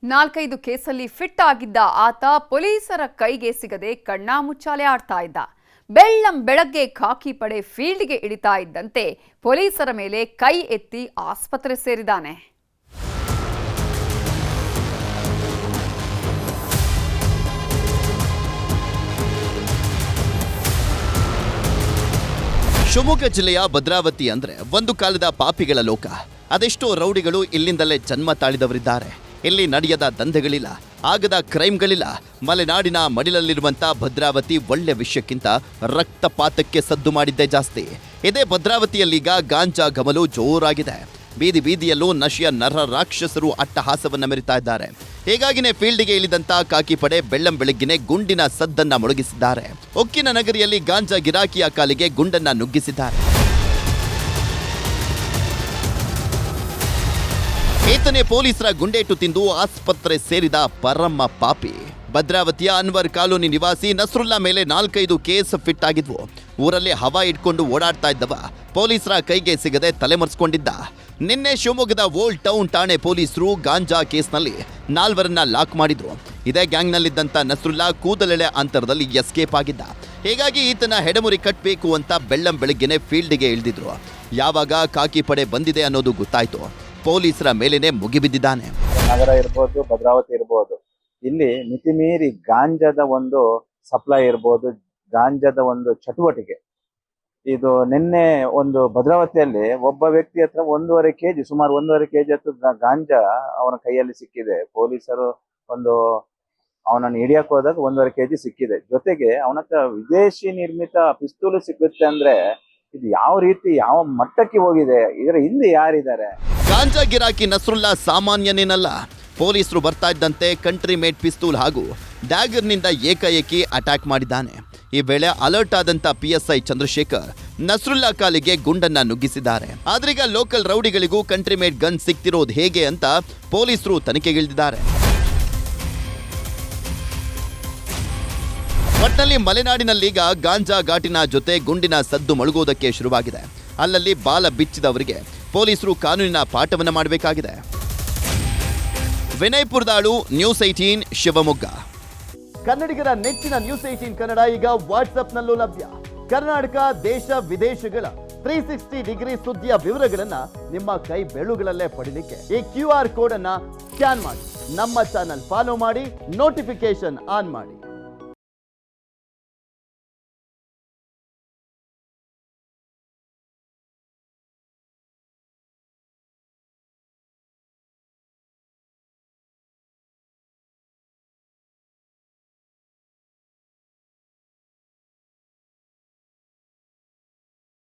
4-5 ಕೇಸಲ್ಲಿ ಫಿಟ್ ಆಗಿದ್ದ ಆತ ಪೊಲೀಸರ ಕೈಗೆ ಸಿಗದೆ ಕಣ್ಣಾಮುಚ್ಚಾಲೆ ಆಡ್ತಾ ಇದ್ದ. ಬೆಳಗ್ಗೆ ಖಾಕಿ ಪಡೆ ಫೀಲ್ಡ್ಗೆ ಇಳಿತಾ ಇದ್ದಂತೆ ಪೊಲೀಸರ ಮೇಲೆ ಕೈ ಎತ್ತಿ ಆಸ್ಪತ್ರೆ ಸೇರಿದಾನೆ. ಶಿವಮೊಗ್ಗ ಜಿಲ್ಲೆಯ ಭದ್ರಾವತಿ ಅಂದ್ರೆ ಒಂದು ಕಾಲದ ಪಾಪಿಗಳ ಲೋಕ. ಅದೆಷ್ಟೋ ರೌಡಿಗಳು ಇಲ್ಲಿಂದಲೇ ಜನ್ಮ ತಾಳಿದವರಿದ್ದಾರೆ. ಇಲ್ಲಿ ನಡೆಯದ ದಂಧೆಗಳಿಲ್ಲ, ಆಗದ ಕ್ರೈಮ್ಗಳಿಲ್ಲ. ಮಲೆನಾಡಿನ ಮಡಿಲಲ್ಲಿರುವಂತ ಭದ್ರಾವತಿ ಒಳ್ಳೆ ವಿಷಯಕ್ಕಿಂತ ರಕ್ತಪಾತಕ್ಕೆ ಸದ್ದು ಮಾಡಿದ್ದೇ ಜಾಸ್ತಿ. ಇದೇ ಭದ್ರಾವತಿಯಲ್ಲೀಗ ಗಾಂಜಾ ಗಮಲು ಜೋರಾಗಿದೆ. ಬೀದಿ ಬೀದಿಯಲ್ಲೂ ನಶೆಯ ನರ ರಾಕ್ಷಸರು ಅಟ್ಟಹಾಸವನ್ನ ಮೆರಿತಾ ಇದ್ದಾರೆ. ಹೀಗಾಗಿನೇ ಫೀಲ್ಡ್ಗೆ ಇಳಿದಂತ ಖಾಕಿ ಪಡೆ ಬೆಳ್ಳಂಬೆಳಗ್ಗಿನೇ ಗುಂಡಿನ ಸದ್ದನ್ನ ಮೊಳಗಿಸಿದ್ದಾರೆ. ಉಕ್ಕಿನ ನಗರಿಯಲ್ಲಿ ಗಾಂಜಾ ಗಿರಾಕಿಯ ಕಾಲಿಗೆ ಗುಂಡನ್ನ ನುಗ್ಗಿಸಿದ್ದಾರೆ. ಈತನೇ ಪೊಲೀಸರ ಗುಂಡೇಟು ತಿಂದು ಆಸ್ಪತ್ರೆ ಸೇರಿದ ಪರಮ ಪಾಪಿ. ಭದ್ರಾವತಿಯ ಅನ್ವರ್ ಕಾಲೋನಿ ನಿವಾಸಿ ನಸ್ರುಲ್ಲಾ ಮೇಲೆ 4-5 ಕೇಸ್ ಫಿಟ್ ಆಗಿದ್ವು. ಊರಲ್ಲಿ ಹವಾ ಇಟ್ಕೊಂಡು ಓಡಾಡ್ತಾ ಇದ್ದವ ಪೊಲೀಸರ ಕೈಗೆ ಸಿಗದೆ ತಲೆಮರೆಸಿಕೊಂಡಿದ್ದ. ನಿನ್ನೆ ಶಿವಮೊಗ್ಗದ ಓಲ್ಡ್ ಟೌನ್ ಠಾಣೆ ಪೊಲೀಸರು ಗಾಂಜಾ ಕೇಸ್ನಲ್ಲಿ 4 ಲಾಕ್ ಮಾಡಿದ್ರು. ಇದೇ ಗ್ಯಾಂಗ್ನಲ್ಲಿದ್ದಂಥ ನಸ್ರುಲ್ಲಾ ಕೂದಲೆಳೆ ಅಂತರದಲ್ಲಿ ಎಸ್ಕೇಪ್ ಆಗಿದ್ದ. ಹೀಗಾಗಿ ಈತನ ಹೆಡಮುರಿ ಕಟ್ಟಬೇಕು ಅಂತ ಬೆಳ್ಳಂಬೆಳಗ್ಗೆನೆ ಫೀಲ್ಡ್ಗೆ ಇಳಿದಿದ್ರು. ಯಾವಾಗ ಖಾಕಿ ಪಡೆ ಬಂದಿದೆ ಅನ್ನೋದು ಗೊತ್ತಾಯ್ತು, ಪೊಲೀಸರ ಮೇಲೇನೆ ಮುಗಿಬಿದ್ದಿದ್ದಾನೆ. ನಗರ ಇರ್ಬೋದು, ಭದ್ರಾವತಿ ಇರ್ಬೋದು, ಇಲ್ಲಿ ಮಿತಿಮೀರಿ ಗಾಂಜಾದ ಒಂದು ಸಪ್ಲೈ ಇರ್ಬೋದು, ಗಾಂಜಾದ ಒಂದು ಚಟುವಟಿಕೆ. ಇದು ನಿನ್ನೆ ಒಂದು ಭದ್ರಾವತಿಯಲ್ಲಿ ಒಬ್ಬ ವ್ಯಕ್ತಿ ಹತ್ರ 1.5 kg, ಸುಮಾರು 1.5 kg ಹತ್ರ ಗಾಂಜಾ ಅವನ ಕೈಯಲ್ಲಿ ಸಿಕ್ಕಿದೆ. ಪೊಲೀಸರು ಅವನನ್ನು ಹಿಡಿಯಕ್ಕೆ ಹೋದಾಗ 1.5 kg ಸಿಕ್ಕಿದೆ. ಜೊತೆಗೆ ಅವನ ಹತ್ರ ವಿದೇಶಿ ನಿರ್ಮಿತ ಪಿಸ್ತೂಲು ಸಿಗುತ್ತೆ ಅಂದ್ರೆ ಇದು ಯಾವ ರೀತಿ, ಯಾವ ಮಟ್ಟಕ್ಕೆ ಹೋಗಿದೆ, ಇದರ ಹಿಂದೆ ಯಾರಿದ್ದಾರೆ? ಗಾಂಜಾ ಗಿರಾಕಿ ನಸ್ರುಲ್ಲಾ ಸಾಮಾನ್ಯನೇನಲ್ಲ. ಪೊಲೀಸರು ಬರ್ತಾ ಇದ್ದಂತೆ ಕಂಟ್ರಿ ಮೇಡ್ ಪಿಸ್ತೂಲ್ ಹಾಗೂ ಡ್ಯಾಗರ್ನಿಂದ ಏಕಾಏಕಿ ಅಟ್ಯಾಕ್ ಮಾಡಿದ್ದಾನೆ. ಈ ವೇಳೆ ಅಲರ್ಟ್ ಆದಂತ PSI ಚಂದ್ರಶೇಖರ್ ನಸ್ರುಲ್ಲಾ ಕಾಲಿಗೆ ಗುಂಡನ್ನ ನುಗ್ಗಿಸಿದ್ದಾರೆ. ಆದ್ರೀಗ ಲೋಕಲ್ ರೌಡಿಗಳಿಗೂ ಕಂಟ್ರಿ ಮೇಡ್ ಗನ್ ಸಿಕ್ತಿರೋದು ಹೇಗೆ ಅಂತ ಪೊಲೀಸರು ತನಿಖೆಗಿಳಿದಿದ್ದಾರೆ. ಒಟ್ನಲ್ಲಿ ಮಲೆನಾಡಿನಲ್ಲೀಗ ಗಾಂಜಾ ಘಾಟಿನ ಜೊತೆ ಗುಂಡಿನ ಸದ್ದು ಮೊಳಗೋದಕ್ಕೆ ಶುರುವಾಗಿದೆ. ಅಲ್ಲಲ್ಲಿ ಬಾಲ ಬಿಚ್ಚಿದವರಿಗೆ ಪೊಲೀಸರು ಕಾನೂನಿನ ಪಾಠವನ್ನ ಮಾಡಬೇಕಾಗಿದೆ. ವಿನಯ್ ಪುರದಾಳು, ನ್ಯೂಸ್ 18 ಶಿವಮೊಗ್ಗ. ಕನ್ನಡಿಗರ ನೆಚ್ಚಿನ ನ್ಯೂಸ್ 18 ಕನ್ನಡ ಈಗ ವಾಟ್ಸ್ಆಪ್ನಲ್ಲೂ ಲಭ್ಯ. ಕರ್ನಾಟಕ, ದೇಶ ವಿದೇಶಗಳ 360 ಡಿಗ್ರಿ ಸುದ್ದಿಯ ವಿವರಗಳನ್ನ ನಿಮ್ಮ ಕೈ ಬೆರಳುಗಳಲ್ಲೇ ಪಡಿಲಿಕ್ಕೆ ಈ QR ಕೋಡ್ ಅನ್ನ ಸ್ಕ್ಯಾನ್ ಮಾಡಿ ನಮ್ಮ ಚಾನಲ್ ಫಾಲೋ ಮಾಡಿ, ನೋಟಿಫಿಕೇಶನ್ ಆನ್ ಮಾಡಿ.